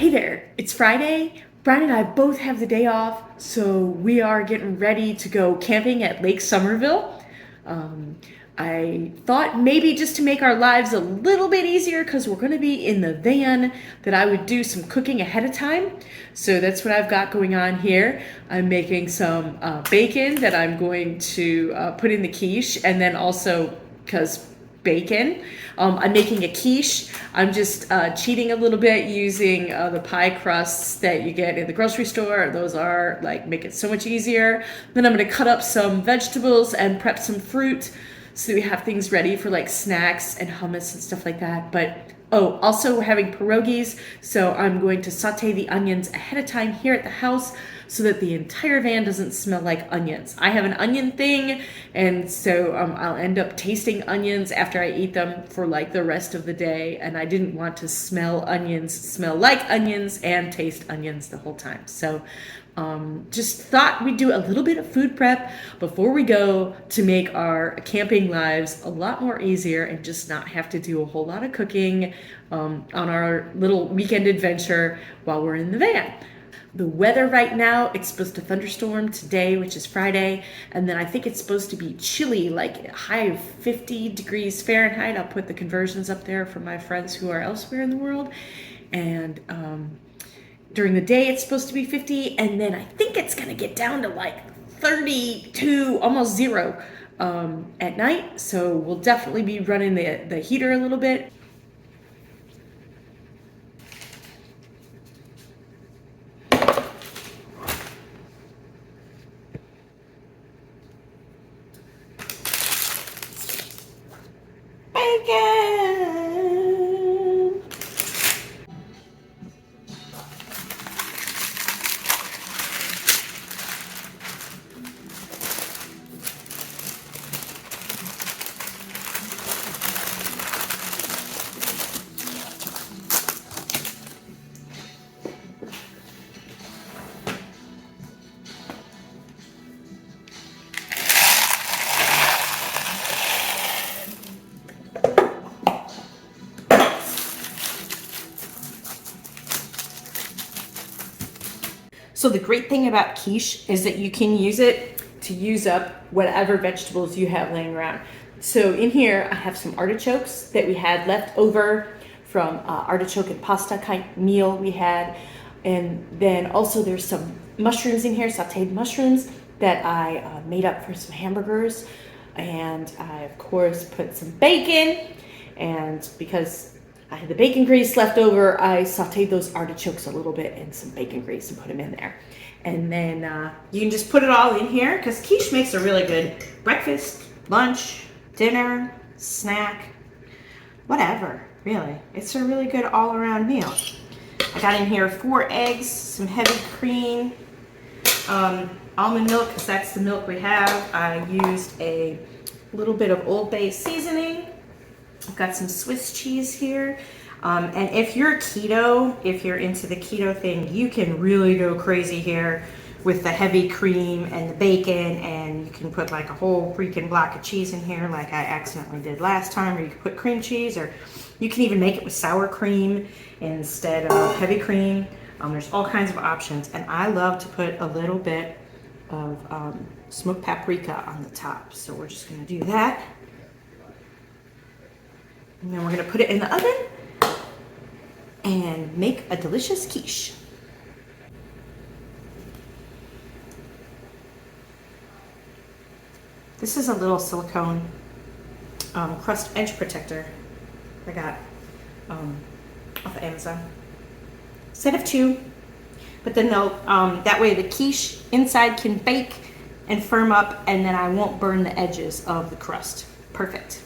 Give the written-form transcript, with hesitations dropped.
Hey there, it's Friday. Brian and I both have the day off, so we are getting ready to go camping at Lake Somerville. Um, I thought maybe just to make our lives a little bit easier, because we're going to be in the van, that I would do some cooking ahead of time. So that's what I've got going on here. I'm making some bacon that I'm going to put in the quiche, and then also, because bacon. I'm making a quiche. I'm just cheating a little bit using the pie crusts that you get in the grocery store. Those are like make it so much easier. Then I'm going to cut up some vegetables and prep some fruit so that we have things ready for like snacks and hummus and stuff like that. But also we're having pierogies, so I'm going to saute the onions ahead of time here at the house so that the entire van doesn't smell like onions. I have an onion thing, and so I'll end up tasting onions after I eat them for like the rest of the day, and I didn't want to smell onions, smell like onions, and taste onions the whole time. So just thought we'd do a little bit of food prep before we go to make our camping lives a lot more easier and just not have to do a whole lot of cooking on our little weekend adventure while we're in the van. The weather right now, it's supposed to thunderstorm today, which is Friday, and then I think it's supposed to be chilly, like high of 50 degrees Fahrenheit. I'll put the conversions up there for my friends who are elsewhere in the world. And during the day, it's supposed to be 50, and then I think it's going to get down to like 32, almost zero at night. So we'll definitely be running the heater a little bit. Bacon! So the great thing about quiche is that you can use it to use up whatever vegetables you have laying around. So in here, I have some artichokes that we had left over from artichoke and pasta kind meal we had. And then also there's some mushrooms in here, sauteed mushrooms that I made up for some hamburgers. And I, of course, put some bacon. And because I had the bacon grease left over, I sauteed those artichokes a little bit in some bacon grease and put them in there. And then you can just put it all in here, because quiche makes a really good breakfast, lunch, dinner, snack, whatever, really. It's a really good all-around meal. I got in here 4 eggs, some heavy cream, almond milk, because that's the milk we have. I used a little bit of Old Bay seasoning. I've got some Swiss cheese here. And if you're keto, if you're into the keto thing, you can really go crazy here with the heavy cream and the bacon, and you can put like a whole freaking block of cheese in here like I accidentally did last time, or you can put cream cheese, or you can even make it with sour cream instead of heavy cream. There's all kinds of options, and I love to put a little bit of smoked paprika on the top. So we're just gonna do that. And then we're going to put it in the oven and make a delicious quiche. This is a little silicone crust edge protector I got off of Amazon. Set of 2, but then they'll, that way the quiche inside can bake and firm up, and then I won't burn the edges of the crust. Perfect.